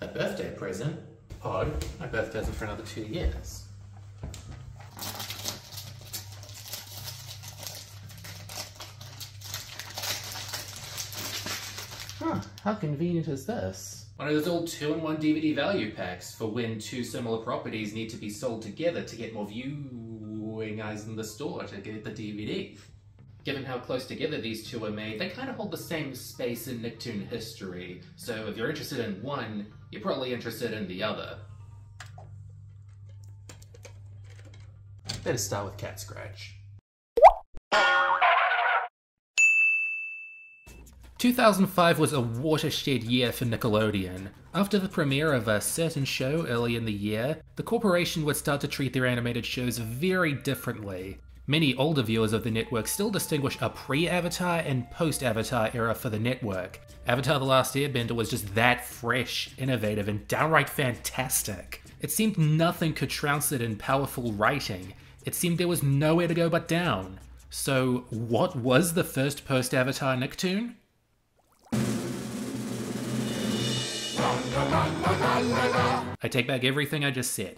A birthday present? Odd. My birthday isn't for another 2 years. Huh, how convenient is this? One of those old 2-in-1 DVD value packs for when 2 similar properties need to be sold together to get more viewing eyes in the store to get the DVD. Given how close together these two are made, they kind of hold the same space in NickToon history, so if you're interested in one, you're probably interested in the other. Better start with Catscratch. 2005 was a watershed year for Nickelodeon. After the premiere of a certain show early in the year, the corporation would start to treat their animated shows very differently. Many older viewers of the network still distinguish a pre-Avatar and post-Avatar era for the network. Avatar: The Last Airbender was just that fresh, innovative, and downright fantastic. It seemed nothing could trounce it in powerful writing. It seemed there was nowhere to go but down. So, what was the first post-Avatar Nicktoon? I take back everything I just said.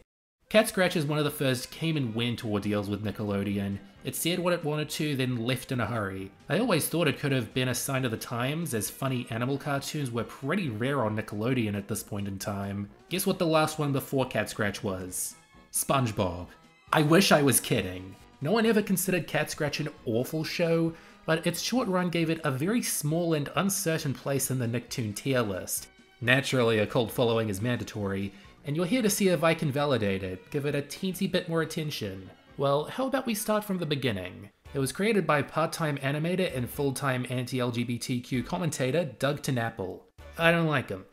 Catscratch is one of the first came and went ordeals with Nickelodeon. It said what it wanted to, then left in a hurry. I always thought it could have been a sign of the times, as funny animal cartoons were pretty rare on Nickelodeon at this point in time. Guess what the last one before Catscratch was? SpongeBob. I wish I was kidding. No one ever considered Catscratch an awful show, but its short run gave it a very small and uncertain place in the Nicktoon tier list. Naturally, a cult following is mandatory, and you're here to see if I can validate it, give it a teensy bit more attention. Well, how about we start from the beginning? It was created by part-time animator and full-time anti-LGBTQ commentator Doug TenNapel. I don't like him,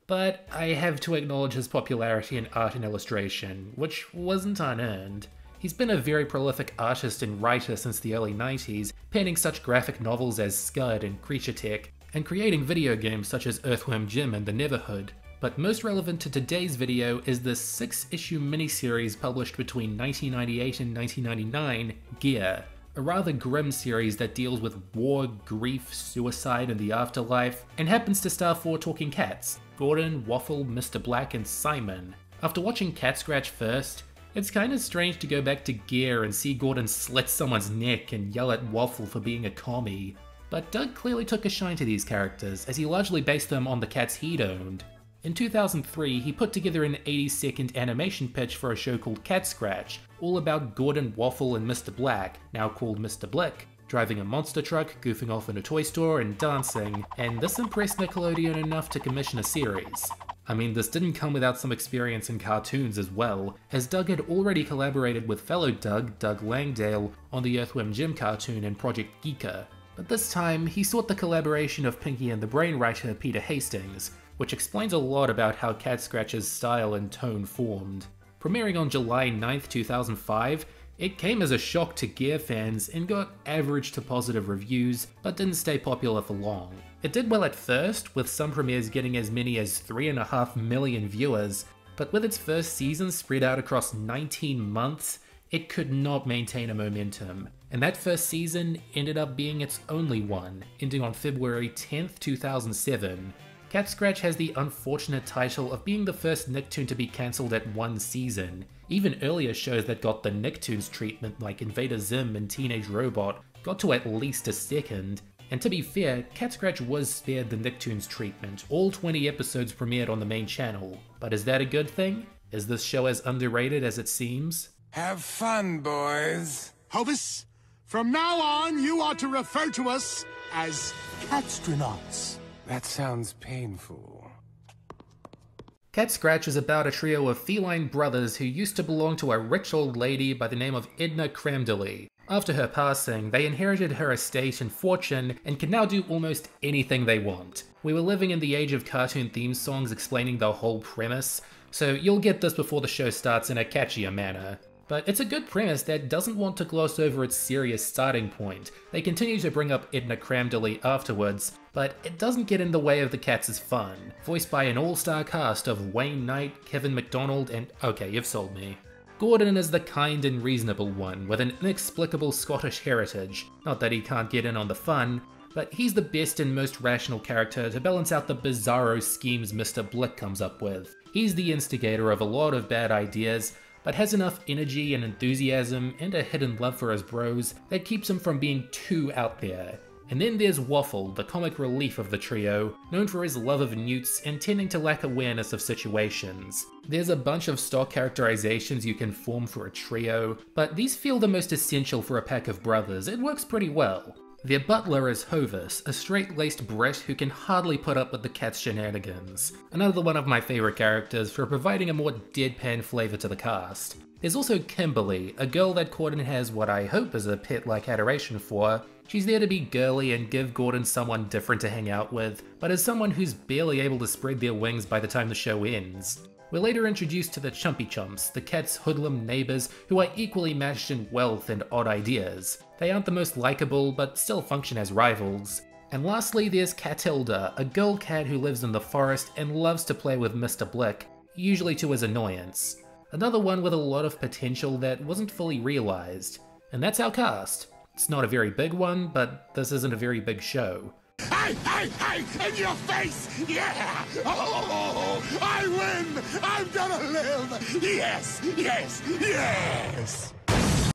but I have to acknowledge his popularity in art and illustration, which wasn't unearned. He's been a very prolific artist and writer since the early 90s, penning such graphic novels as Scud and Creature Tech, and creating video games such as Earthworm Jim and The Neverhood. But most relevant to today's video is the 6-issue miniseries published between 1998 and 1999, Gear, a rather grim series that deals with war, grief, suicide, and the afterlife, and happens to star 4 talking cats: Gordon, Waffle, Mr. Black, and Simon. After watching Catscratch first, it's kinda strange to go back to Gear and see Gordon slit someone's neck and yell at Waffle for being a commie. But Doug clearly took a shine to these characters, as he largely based them on the cats he'd owned. In 2003, he put together an 80-second animation pitch for a show called Catscratch, all about Gordon, Waffle, and Mr. Black, now called Mr. Blick, driving a monster truck, goofing off in a toy store, and dancing, and this impressed Nickelodeon enough to commission a series. I mean, this didn't come without some experience in cartoons as well, as Doug had already collaborated with fellow Doug Langdale, on the Earthworm Jim cartoon and Project Geeka. But this time, he sought the collaboration of Pinky and the Brain writer Peter Hastings, which explains a lot about how Catscratch's style and tone formed. Premiering on July 9th, 2005, it came as a shock to Gear fans and got average to positive reviews, but didn't stay popular for long. It did well at first, with some premieres getting as many as 3.5 million viewers, but with its first season spread out across 19 months, it could not maintain a momentum. And that first season ended up being its only one, ending on February 10th, 2007. Catscratch has the unfortunate title of being the first Nicktoon to be cancelled at one season. Even earlier shows that got the Nicktoons treatment, like Invader Zim and Teenage Robot, got to at least a second. And to be fair, Catscratch was spared the Nicktoons treatment. All 20 episodes premiered on the main channel. But is that a good thing? Is this show as underrated as it seems? Have fun, boys. Hovis, from now on, you are to refer to us as Catstronauts. That sounds painful. Catscratch is about a trio of feline brothers who used to belong to a rich old lady by the name of Edna Cremdley. After her passing, they inherited her estate and fortune and can now do almost anything they want. We were living in the age of cartoon theme songs explaining the whole premise, so you'll get this before the show starts in a catchier manner. But it's a good premise that doesn't want to gloss over its serious starting point. They continue to bring up Edna Cremdley afterwards, but it doesn't get in the way of the cats' fun. Voiced by an all-star cast of Wayne Knight, Kevin McDonald, and okay, you've sold me. Gordon is the kind and reasonable one, with an inexplicable Scottish heritage. Not that he can't get in on the fun, but he's the best and most rational character to balance out the bizarro schemes Mr. Blick comes up with. He's the instigator of a lot of bad ideas, but has enough energy and enthusiasm and a hidden love for his bros that keeps him from being too out there. And then there's Waffle, the comic relief of the trio, known for his love of newts and tending to lack awareness of situations. There's a bunch of stock characterizations you can form for a trio, but these feel the most essential for a pack of brothers. It works pretty well. Their butler is Hovis, a straight-laced Brit who can hardly put up with the cat's shenanigans. Another one of my favourite characters for providing a more deadpan flavour to the cast. There's also Kimberly, a girl that Gordon has what I hope is a pet-like adoration for. She's there to be girly and give Gordon someone different to hang out with, but as someone who's barely able to spread their wings by the time the show ends. We're later introduced to the Chumpy Chumps, the cat's hoodlum neighbours who are equally matched in wealth and odd ideas. They aren't the most likeable, but still function as rivals. And lastly, there's Catilda, a girl cat who lives in the forest and loves to play with Mr. Blick, usually to his annoyance. Another one with a lot of potential that wasn't fully realised. And that's our cast. It's not a very big one, but this isn't a very big show. Hey, hey, hey! In your face! Yeah! Oh, I win! I'm gonna live! Yes, yes, yes!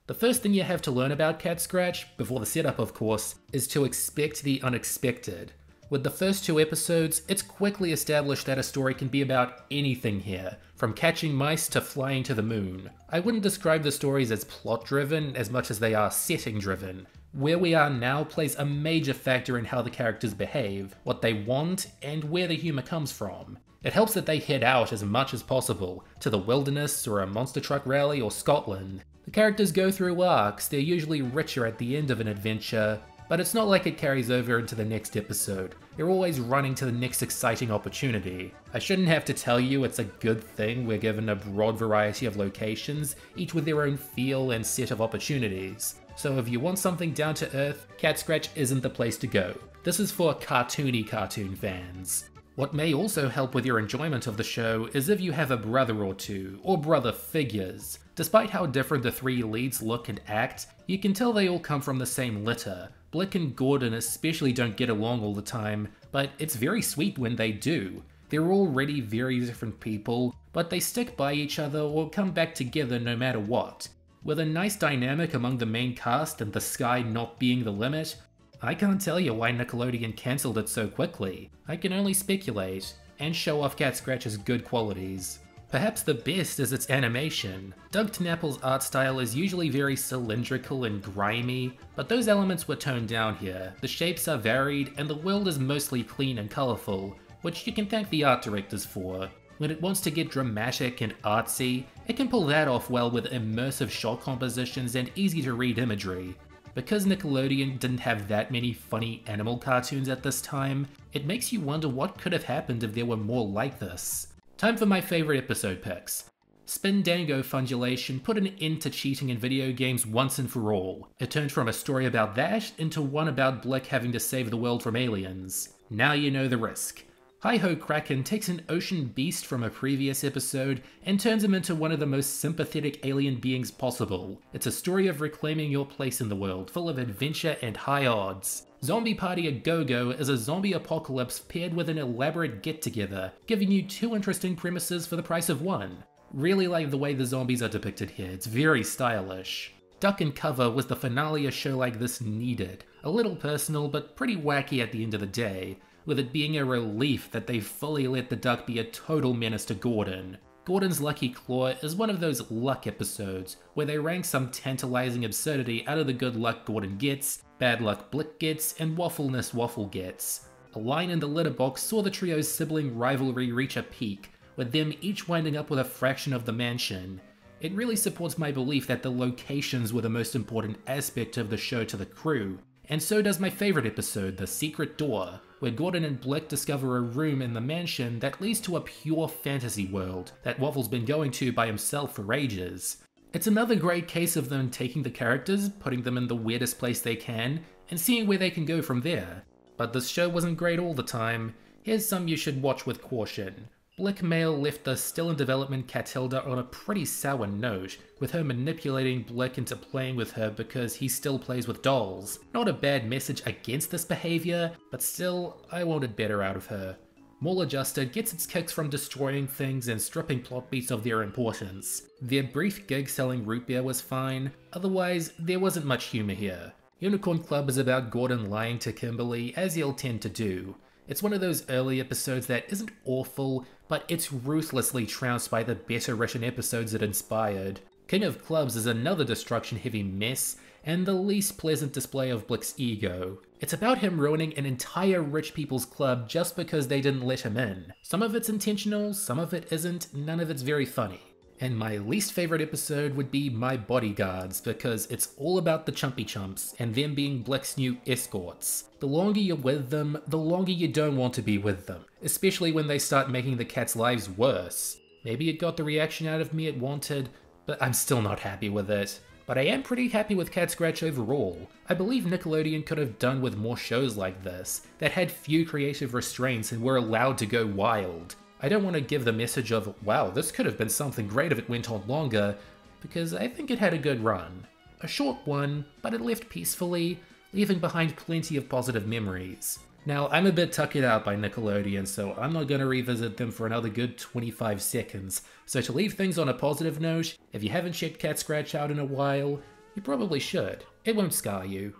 The first thing you have to learn about Catscratch, before the setup of course, is to expect the unexpected. With the first 2 episodes, it's quickly established that a story can be about anything here, from catching mice to flying to the moon. I wouldn't describe the stories as plot-driven as much as they are setting-driven. Where we are now plays a major factor in how the characters behave, what they want, and where the humour comes from. It helps that they head out as much as possible, to the wilderness or a monster truck rally or Scotland. The characters go through arcs, they're usually richer at the end of an adventure, but it's not like it carries over into the next episode. They're always running to the next exciting opportunity. I shouldn't have to tell you it's a good thing we're given a broad variety of locations, each with their own feel and set of opportunities. So if you want something down to earth, Catscratch isn't the place to go. This is for cartoony cartoon fans. What may also help with your enjoyment of the show is if you have a brother or two, or brother figures. Despite how different the 3 leads look and act, you can tell they all come from the same litter. Blick and Gordon especially don't get along all the time, but it's very sweet when they do. They're already very different people, but they stick by each other or come back together no matter what. With a nice dynamic among the main cast and the sky not being the limit, I can't tell you why Nickelodeon cancelled it so quickly. I can only speculate, and show off Catscratch's good qualities. Perhaps the best is its animation. Doug TenNapel's art style is usually very cylindrical and grimy, but those elements were toned down here. The shapes are varied, and the world is mostly clean and colourful, which you can thank the art directors for. When it wants to get dramatic and artsy, it can pull that off well with immersive shot compositions and easy-to-read imagery. Because Nickelodeon didn't have that many funny animal cartoons at this time, it makes you wonder what could have happened if there were more like this. Time for my favourite episode picks. Spin Dango Fundulation put an end to cheating in video games once and for all. It turned from a story about that into one about Blick having to save the world from aliens. Now you know the risk. Hi-Ho Kraken takes an ocean beast from a previous episode and turns him into one of the most sympathetic alien beings possible. It's a story of reclaiming your place in the world, full of adventure and high odds. Zombie Party A Go-Go is a zombie apocalypse paired with an elaborate get-together, giving you 2 interesting premises for the price of 1. Really like the way the zombies are depicted here, it's very stylish. Duck and Cover was the finale a show like this needed. A little personal, but pretty wacky at the end of the day, with it being a relief that they fully let the duck be a total menace to Gordon. Gordon's Lucky Claw is one of those luck episodes, where they rank some tantalizing absurdity out of the good luck Gordon gets, bad luck Blick gets, and waffleness Waffle gets. A line in the litter box saw the trio's sibling rivalry reach a peak, with them each winding up with a fraction of the mansion. It really supports my belief that the locations were the most important aspect of the show to the crew, and so does my favourite episode, The Secret Door, where Gordon and Blick discover a room in the mansion that leads to a pure fantasy world that Waffle's been going to by himself for ages. It's another great case of them taking the characters, putting them in the weirdest place they can, and seeing where they can go from there. But this show wasn't great all the time. Here's some you should watch with caution. Blickmail left the still-in-development Catilda on a pretty sour note, with her manipulating Blick into playing with her because he still plays with dolls. Not a bad message against this behaviour, but still, I wanted better out of her. Maladjusted gets its kicks from destroying things and stripping plot beats of their importance. Their brief gig selling root beer was fine, otherwise there wasn't much humour here. Unicorn Club is about Gordon lying to Kimberly, as he'll tend to do. It's one of those early episodes that isn't awful, but it's ruthlessly trounced by the better written episodes it inspired. King of Clubs is another destruction-heavy mess, and the least pleasant display of Blick's ego. It's about him ruining an entire rich people's club just because they didn't let him in. Some of it's intentional, some of it isn't, none of it's very funny. And my least favourite episode would be My Bodyguards, because it's all about the Chumpy Chumps, and them being Blick's new escorts. The longer you're with them, the longer you don't want to be with them, especially when they start making the cats' lives worse. Maybe it got the reaction out of me it wanted, but I'm still not happy with it. But I am pretty happy with Catscratch overall. I believe Nickelodeon could have done with more shows like this, that had few creative restraints and were allowed to go wild. I don't want to give the message of, wow, this could have been something great if it went on longer, because I think it had a good run. A short one, but it left peacefully, leaving behind plenty of positive memories. Now, I'm a bit tuckered out by Nickelodeon, so I'm not going to revisit them for another good 25 seconds. So to leave things on a positive note, if you haven't checked Catscratch out in a while, you probably should. It won't scar you.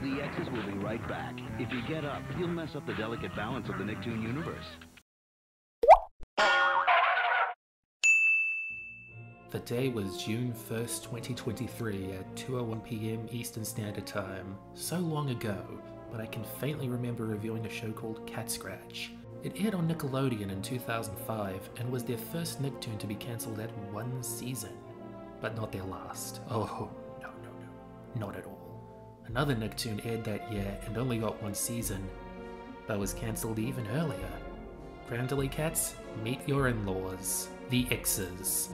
The X's will be right back. If you get up, you'll mess up the delicate balance of the NickToon universe. The day was June 1st, 2023 at 2:01 PM Eastern Standard Time. So long ago, but I can faintly remember reviewing a show called Catscratch. It aired on Nickelodeon in 2005 and was their first Nicktoon to be cancelled at one season. But not their last. Oh, no, not at all. Another Nicktoon aired that year and only got one season, but was cancelled even earlier. Grandly Cats, meet your in-laws. The X's.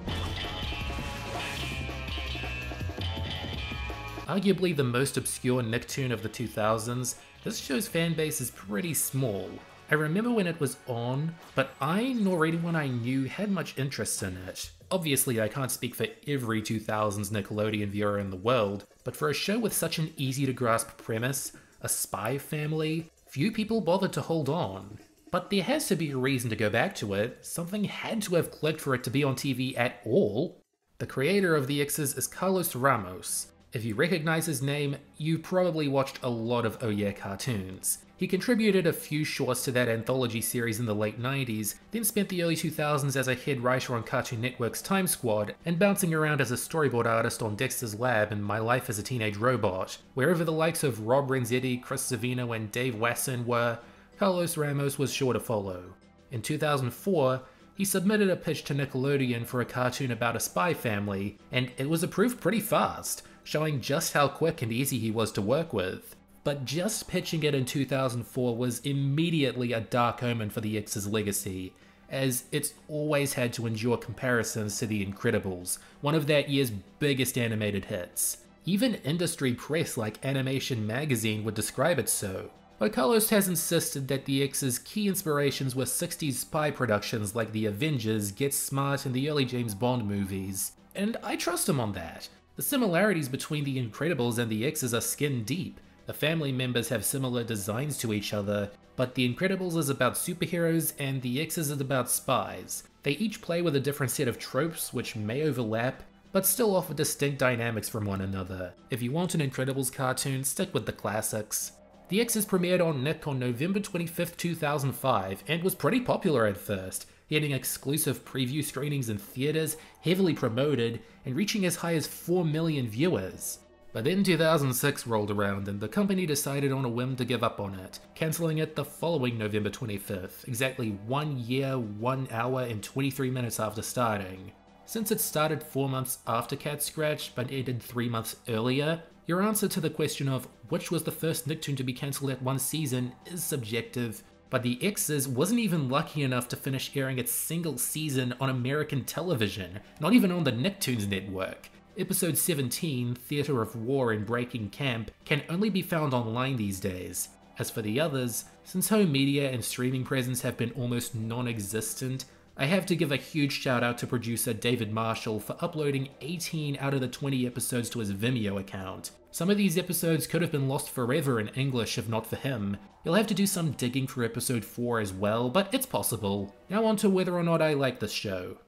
Arguably the most obscure Nicktoon of the 2000s, this show's fanbase is pretty small. I remember when it was on, but I nor anyone I knew had much interest in it. Obviously I can't speak for every 2000s Nickelodeon viewer in the world, but for a show with such an easy to grasp premise, a spy family, few people bothered to hold on. But there has to be a reason to go back to it. Something had to have clicked for it to be on TV at all. The creator of the X's is Carlos Ramos. If you recognize his name, you probably watched a lot of Oh Yeah cartoons. He contributed a few shorts to that anthology series in the late 90s, then spent the early 2000s as a head writer on Cartoon Network's Time Squad, and bouncing around as a storyboard artist on Dexter's Lab and My Life as a Teenage Robot. Wherever the likes of Rob Renzetti, Chris Savino, and Dave Wasson were, Carlos Ramos was sure to follow. In 2004, he submitted a pitch to Nickelodeon for a cartoon about a spy family, and it was approved pretty fast, showing just how quick and easy he was to work with. But just pitching it in 2004 was immediately a dark omen for the X's legacy, as it's always had to endure comparisons to The Incredibles, one of that year's biggest animated hits. Even industry press like Animation Magazine would describe it so. But Carlos has insisted that the X's key inspirations were 60s spy productions like The Avengers, Get Smart, and the early James Bond movies. And I trust him on that. The similarities between The Incredibles and the X's are skin deep. The family members have similar designs to each other, but The Incredibles is about superheroes and the X's is about spies. They each play with a different set of tropes which may overlap, but still offer distinct dynamics from one another. If you want an Incredibles cartoon, stick with the classics. The X's premiered on Nick on November 25th, 2005, and was pretty popular at first, getting exclusive preview screenings in theaters, heavily promoted, and reaching as high as 4 million viewers. But then 2006 rolled around and the company decided on a whim to give up on it, cancelling it the following November 25th, exactly 1 year, 1 hour, and 23 minutes after starting. Since it started 4 months after Catscratch, but ended 3 months earlier, your answer to the question of which was the first Nicktoon to be cancelled at one season is subjective, but the X's wasn't even lucky enough to finish airing its single season on American television, not even on the Nicktoons network. Episode 17, Theatre of War and Breaking Camp, can only be found online these days. As for the others, since home media and streaming presence have been almost non-existent, I have to give a huge shout out to producer David Marshall for uploading 18 out of the 20 episodes to his Vimeo account. Some of these episodes could have been lost forever in English if not for him. You'll have to do some digging for episode 4 as well, but it's possible. Now on to whether or not I like this show.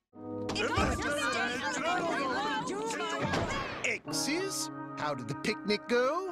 X's? How did the picnic go?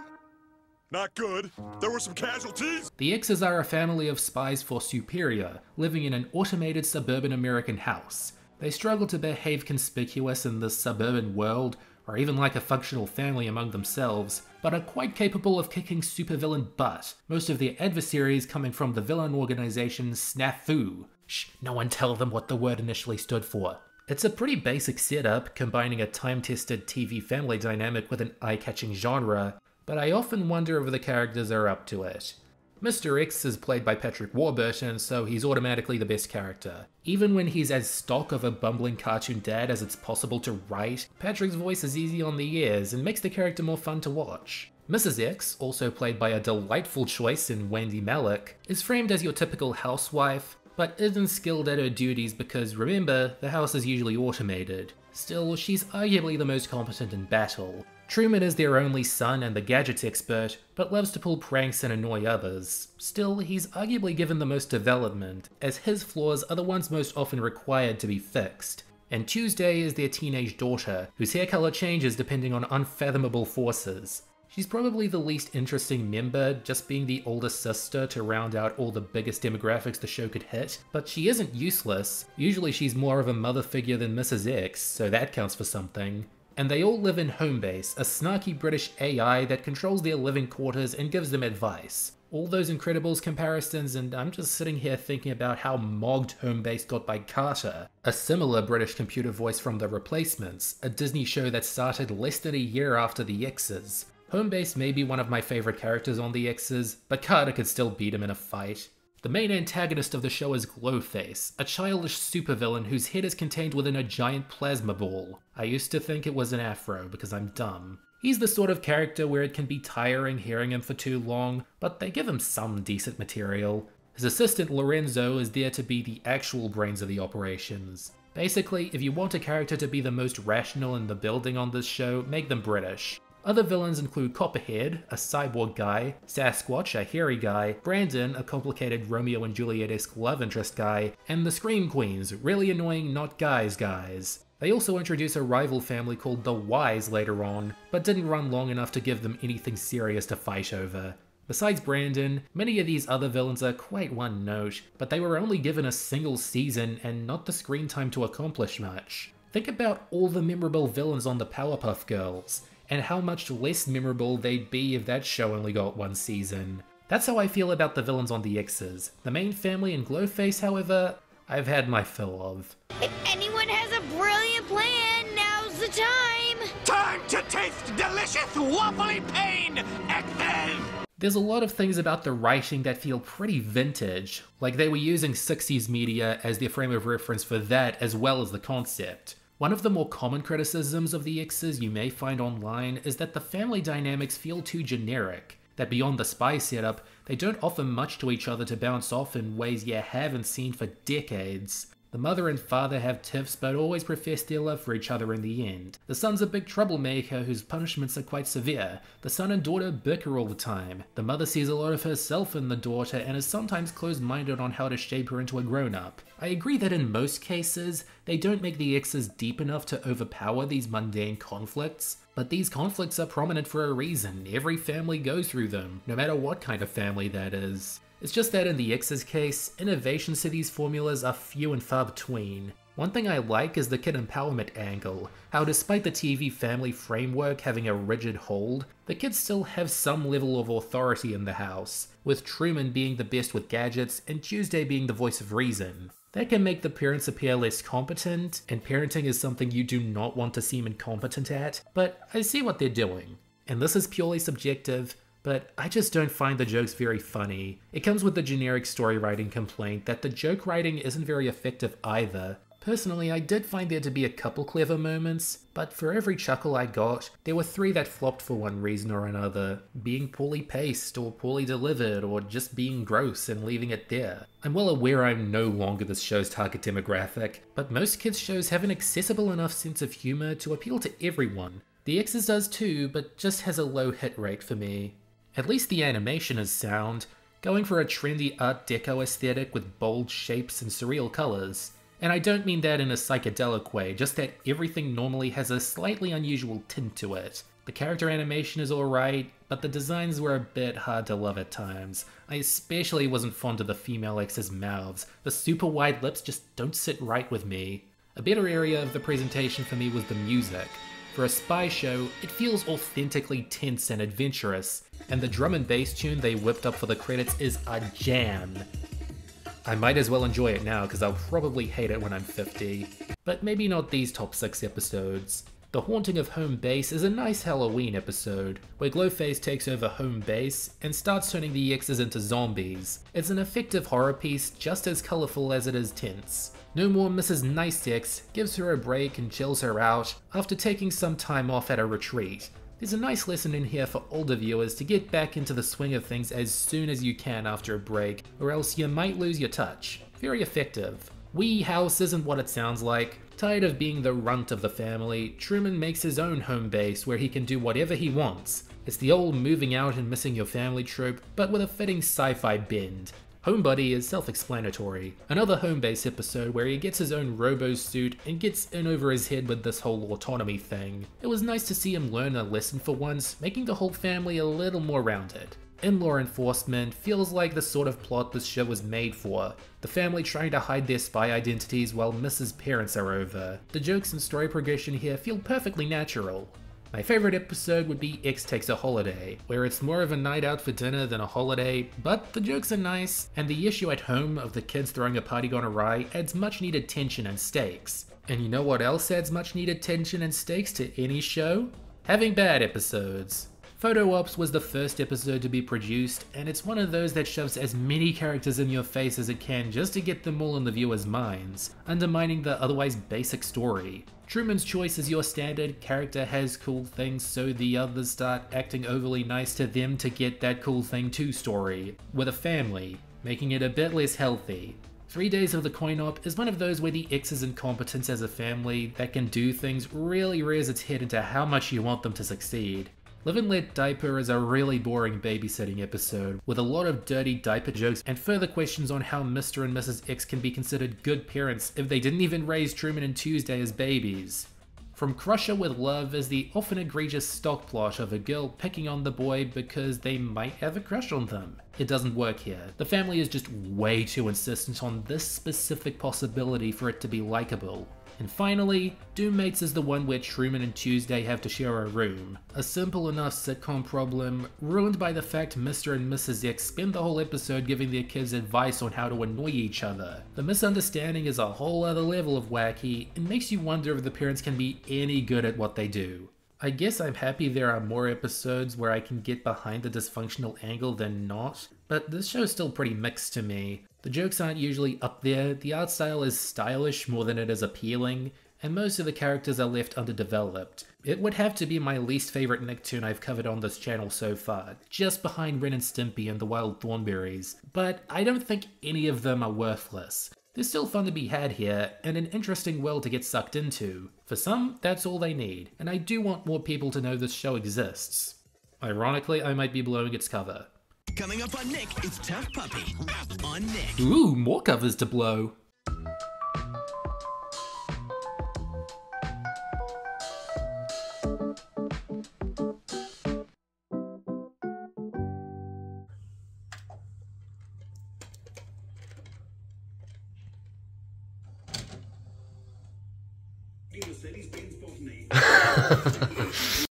Not good. There were some casualties. The X's are a family of spies for Superior, living in an automated suburban American house. They struggle to behave conspicuous in this suburban world, or even like a functional family among themselves, but are quite capable of kicking supervillain butt, most of their adversaries coming from the villain organization Snafu. Shh, no one tell them what the word initially stood for. It's a pretty basic setup, combining a time-tested TV family dynamic with an eye-catching genre, but I often wonder if the characters are up to it. Mr. X is played by Patrick Warburton, so he's automatically the best character. Even when he's as stock of a bumbling cartoon dad as it's possible to write, Patrick's voice is easy on the ears and makes the character more fun to watch. Mrs. X, also played by a delightful choice in Wendy Malick, is framed as your typical housewife, but isn't skilled at her duties because, remember, the house is usually automated. Still, she's arguably the most competent in battle. Truman is their only son and the gadgets expert, but loves to pull pranks and annoy others. Still, he's arguably given the most development, as his flaws are the ones most often required to be fixed. And Tuesday is their teenage daughter, whose hair color changes depending on unfathomable forces. She's probably the least interesting member, just being the older sister to round out all the biggest demographics the show could hit, but she isn't useless. Usually she's more of a mother figure than Mrs. X, so that counts for something. And they all live in Homebase, a snarky British AI that controls their living quarters and gives them advice. All those Incredibles comparisons, and I'm just sitting here thinking about how mogged Homebase got by Carter, a similar British computer voice from The Replacements, a Disney show that started less than a year after the X's. Homebase may be one of my favorite characters on the X's, but Carter could still beat him in a fight. The main antagonist of the show is Glowface, a childish supervillain whose head is contained within a giant plasma ball. I used to think it was an afro because I'm dumb. He's the sort of character where it can be tiring hearing him for too long, but they give him some decent material. His assistant Lorenzo is there to be the actual brains of the operations. Basically, if you want a character to be the most rational in the building on this show, make them British. Other villains include Copperhead, a cyborg guy, Sasquatch, a hairy guy, Brandon, a complicated Romeo and Juliet-esque love interest guy, and the Scream Queens, really annoying not guys. They also introduce a rival family called the Wise later on, but didn't run long enough to give them anything serious to fight over. Besides Brandon, many of these other villains are quite one note, but they were only given a single season and not the screen time to accomplish much. Think about all the memorable villains on the Powerpuff Girls, and how much less memorable they'd be if that show only got one season. That's how I feel about the villains on the X's. The main family and Glowface, however, I've had my fill of. If anyone has a brilliant plan, now's the time! Time to taste delicious waffly pain, X's! There's a lot of things about the writing that feel pretty vintage, like they were using 60s media as their frame of reference for that as well as the concept. One of the more common criticisms of the X's you may find online is that the family dynamics feel too generic, that beyond the spy setup, they don't offer much to each other to bounce off in ways you haven't seen for decades. The mother and father have tiffs but always profess their love for each other in the end. The son's a big troublemaker whose punishments are quite severe. The son and daughter bicker all the time. The mother sees a lot of herself in the daughter and is sometimes closed-minded on how to shape her into a grown-up. I agree that in most cases, they don't make the X's deep enough to overpower these mundane conflicts, but these conflicts are prominent for a reason. Every family goes through them, no matter what kind of family that is. It's just that in the X's case, innovations to these formulas are few and far between. One thing I like is the kid empowerment angle, how despite the TV family framework having a rigid hold, the kids still have some level of authority in the house, with Truman being the best with gadgets and Tuesday being the voice of reason. That can make the parents appear less competent, and parenting is something you do not want to seem incompetent at, but I see what they're doing. And this is purely subjective, but I just don't find the jokes very funny. It comes with the generic story writing complaint that the joke writing isn't very effective either. Personally, I did find there to be a couple clever moments, but for every chuckle I got, there were 3 that flopped for one reason or another, being poorly paced or poorly delivered or just being gross and leaving it there. I'm well aware I'm no longer this show's target demographic, but most kids' shows have an accessible enough sense of humor to appeal to everyone. The X's does too, but just has a low hit rate for me. At least the animation is sound, going for a trendy Art Deco aesthetic with bold shapes and surreal colors. And I don't mean that in a psychedelic way, just that everything normally has a slightly unusual tint to it. The character animation is alright, but the designs were a bit hard to love at times. I especially wasn't fond of the female X's mouths. The super wide lips just don't sit right with me. A better area of the presentation for me was the music. For a spy show, it feels authentically tense and adventurous, and the drum and bass tune they whipped up for the credits is a jam. I might as well enjoy it now because I'll probably hate it when I'm 50. But maybe not these top 6 episodes. The Haunting of Home Base is a nice Halloween episode, where Glowface takes over home base and starts turning the X's into zombies. It's an effective horror piece just as colourful as it is tense. No More Mrs. Nice X gives her a break and chills her out after taking some time off at a retreat. There's a nice lesson in here for older viewers to get back into the swing of things as soon as you can after a break, or else you might lose your touch. Very effective. Wee House isn't what it sounds like. Tired of being the runt of the family, Truman makes his own home base where he can do whatever he wants. It's the old moving out and missing your family trope, but with a fitting sci-fi bend. Homebody is self-explanatory. Another home base episode where he gets his own robo-suit and gets in over his head with this whole autonomy thing. It was nice to see him learn a lesson for once, making the whole family a little more rounded. In-law enforcement feels like the sort of plot this show was made for. The family trying to hide their spy identities while Mrs. Parents are over. The jokes and story progression here feel perfectly natural. My favorite episode would be X Takes a Holiday, where it's more of a night out for dinner than a holiday, but the jokes are nice, and the issue at home of the kids throwing a party gone awry adds much needed tension and stakes. And you know what else adds much needed tension and stakes to any show? Having bad episodes. Photo Ops was the first episode to be produced, and it's one of those that shoves as many characters in your face as it can just to get them all in the viewers' minds, undermining the otherwise basic story. Truman's choice is your standard character has cool things, so the others start acting overly nice to them to get that cool thing too story, with a family, making it a bit less healthy. 3 Days of the Coin Op is one of those where the X's incompetence as a family that can do things really rears its head into how much you want them to succeed. Live and Let Diaper is a really boring babysitting episode, with a lot of dirty diaper jokes and further questions on how Mr. and Mrs. X can be considered good parents if they didn't even raise Truman and Tuesday as babies. From Crusher with Love is the often egregious stock plot of a girl picking on the boy because they might have a crush on them. It doesn't work here. The family is just way too insistent on this specific possibility for it to be likable. And finally, Doommates is the one where Truman and Tuesday have to share a room. A simple enough sitcom problem, ruined by the fact Mr. and Mrs. X spend the whole episode giving their kids advice on how to annoy each other. The misunderstanding is a whole other level of wacky, and makes you wonder if the parents can be any good at what they do. I guess I'm happy there are more episodes where I can get behind the dysfunctional angle than not, but this show's still pretty mixed to me. The jokes aren't usually up there, the art style is stylish more than it is appealing, and most of the characters are left underdeveloped. It would have to be my least favorite NickToon I've covered on this channel so far, just behind Ren and Stimpy and the Wild Thornberries, but I don't think any of them are worthless. There's still fun to be had here, and an interesting world to get sucked into. For some, that's all they need, and I do want more people to know this show exists. Ironically, I might be blowing its cover. Coming up on Nick, it's Tough Puppy on Nick. Ooh, more covers to blow.